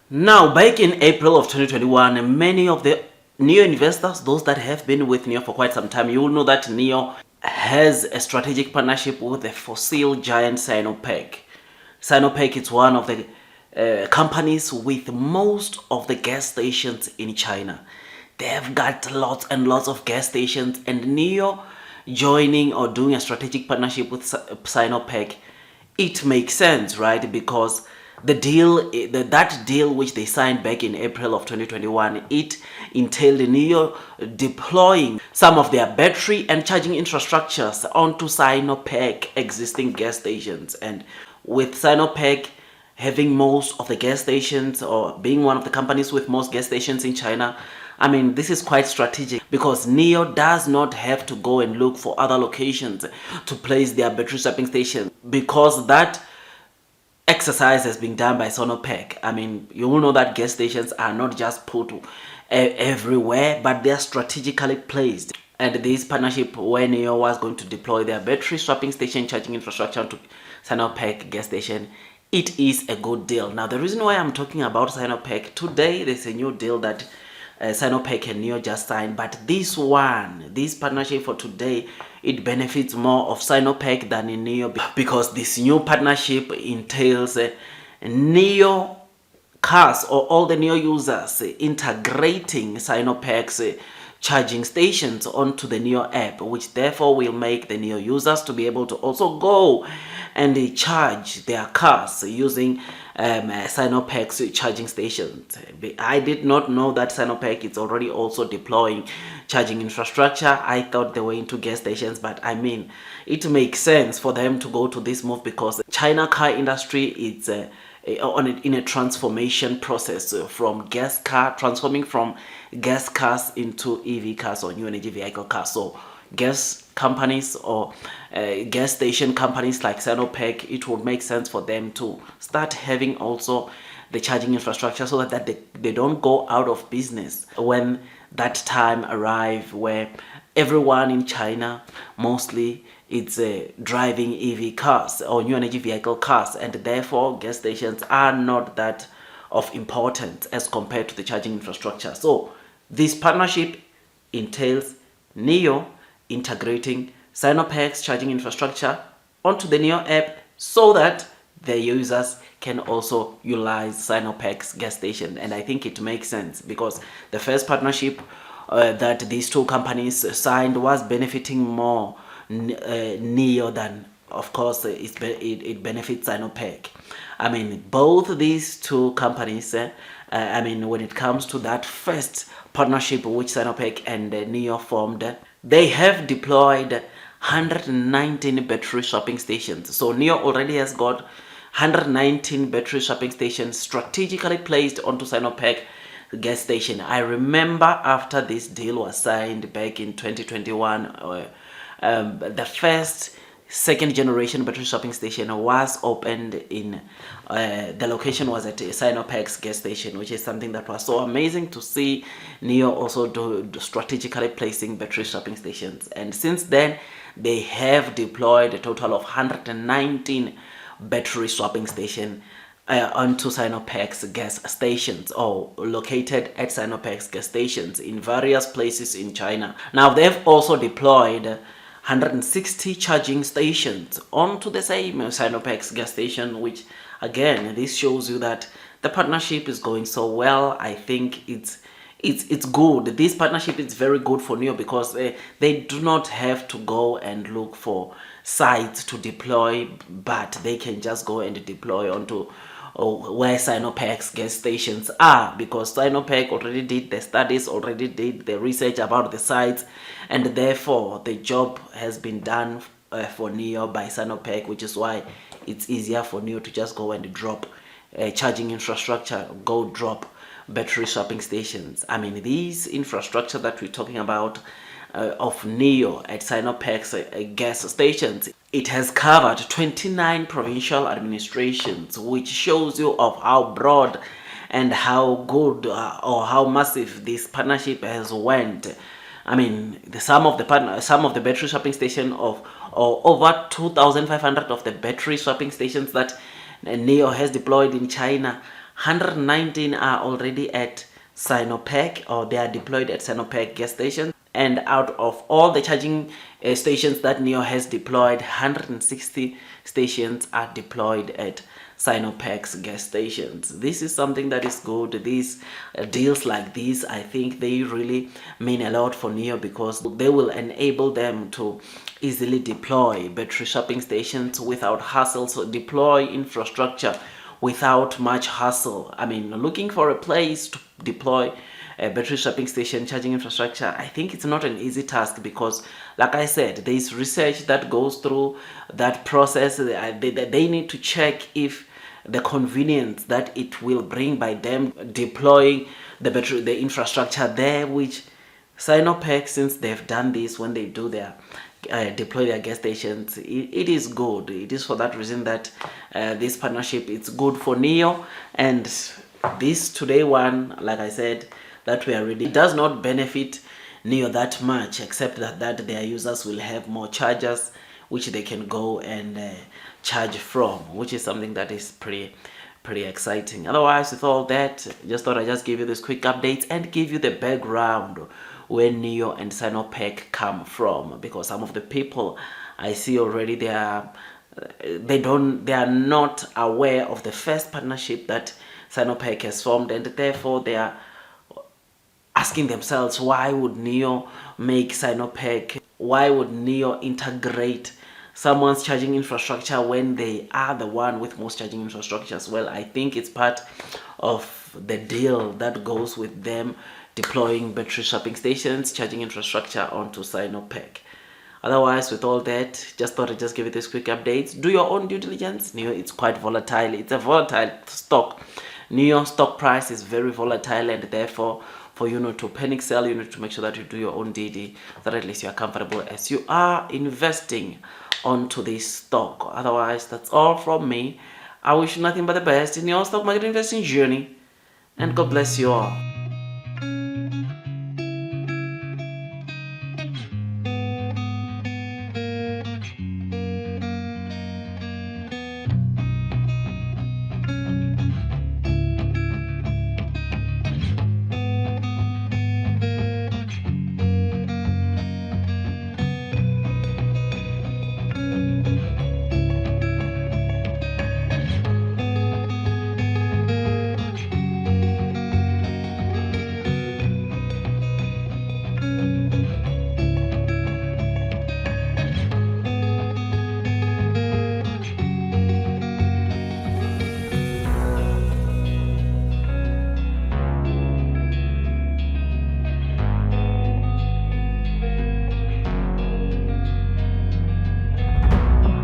Now, back in April of 2021, many of the Nio investors, those that have been with Nio for quite some time, you will know that Nio has a strategic partnership with the fossil giant Sinopec. Sinopec is one of the companies with most of the gas stations in China. They have got lots and lots of gas stations, and Nio joining or doing a strategic partnership with Sinopec, it makes sense, right? Because that deal which they signed back in April of 2021, it entailed Nio deploying some of their battery and charging infrastructures onto Sinopec existing gas stations. And with Sinopec having most of the gas stations, or being one of the companies with most gas stations in China, I mean, this is quite strategic because Nio does not have to go and look for other locations to place their battery swapping station, because that exercise has been done by Sinopec. I mean, you will know that gas stations are not just put everywhere, but they are strategically placed. And this partnership, when Nio was going to deploy their battery swapping station charging infrastructure to Sinopec gas station, it is a good deal. Now, the reason why I'm talking about Sinopec today, there's a new deal that Sinopec and Nio just signed, but this partnership for today, it benefits more of Sinopec than in Nio, because this new partnership entails Nio cars, or all the Nio users integrating Sinopec's charging stations onto the Nio app, which therefore will make the Nio users to be able to also go and charge their cars using Sinopec's charging stations. I did not know that Sinopec is already also deploying charging infrastructure. I thought they were into gas stations, but I mean, it makes sense for them to go to this move because China car industry is in a transformation process transforming from gas cars into EV cars or new energy vehicle cars. So gas companies or gas station companies like Sinopec, it would make sense for them to start having also the charging infrastructure, so that they don't go out of business when that time arrive where everyone in China mostly it's driving EV cars or new energy vehicle cars, and therefore gas stations are not that of importance as compared to the charging infrastructure. So this partnership entails Nio integrating Sinopec's charging infrastructure onto the Nio app, so that the users can also utilize Sinopec's gas station. And I think it makes sense because the first partnership that these two companies signed was benefiting more Nio than, of course, it benefits Sinopec. I mean, both these two companies, I mean, when it comes to that first partnership which Sinopec and Nio formed, they have deployed 119 battery swapping stations. So Nio already has got 119 battery swapping stations strategically placed onto Sinopec gas station. I remember after this deal was signed back in 2021, the first second generation battery swapping station was opened in the location was at Sinopec's gas station, which is something that was so amazing to see Nio also do strategically placing battery swapping stations. And since then they have deployed a total of 119 battery swapping station onto Sinopec's gas stations, or located at Sinopec's gas stations in various places in China. Now they've also deployed 160 charging stations onto the same Sinopec's gas station, which again, this shows you that the partnership is going so well. I think it's good. This partnership is very good for Nio because they do not have to go and look for sites to deploy, but they can just go and deploy onto where Sinopec's gas stations are, because Sinopec already did the studies, already did the research about the sites, and therefore the job has been done for Nio by Sinopec, which is why it's easier for Nio to just go and drop charging infrastructure, go drop battery swapping stations. I mean, these infrastructure that we're talking about of Nio at Sinopec's gas stations, it has covered 29 provincial administrations, which shows you of how broad and how good or how massive this partnership has went. I mean, some of the battery swapping station of over 2,500 of the battery swapping stations that Nio has deployed in China 119 are already at Sinopec, or they are deployed at Sinopec gas stations. And out of all the charging stations that Nio has deployed, 160 stations are deployed at Sinopec's gas stations. This is something that is good. These deals like these, I think they really mean a lot for Nio, because they will enable them to easily deploy battery swapping stations without hassle, so deploy infrastructure without much hassle. I mean, looking for a place to deploy a battery swapping station, charging infrastructure, I think it's not an easy task, because like I said, there is research that goes through that process. They need to check if the convenience that it will bring by them deploying the infrastructure there, which Sinopec, since they've done this when they do their deploy their gas stations, it is good. It is for that reason that this partnership, it's good for Nio. And this today one, like I said, that we are ready, it does not benefit Nio that much, except that their users will have more chargers which they can go and charge from, which is something that is pretty exciting. Otherwise, with all that, just thought I'd just give you this quick updates and give you the background where Nio and Sinopec come from, because some of the people I see already, they are not aware of the first partnership that Sinopec has formed, and therefore they are asking themselves, why would Nio make Sinopec? Why would Nio integrate someone's charging infrastructure when they are the one with most charging infrastructure as well? I think it's part of the deal that goes with them deploying battery swapping stations, charging infrastructure onto Sinopec. Otherwise, with all that, just thought I'd just give you this quick updates. Do your own due diligence. Nio, it's quite volatile. It's a volatile stock. Nio stock price is very volatile, and therefore, for you not to panic sell, you need to make sure that you do your own DD, so that at least you are comfortable as you are investing onto this stock. Otherwise, that's all from me. I wish you nothing but the best in your stock market investing journey, and God bless you all.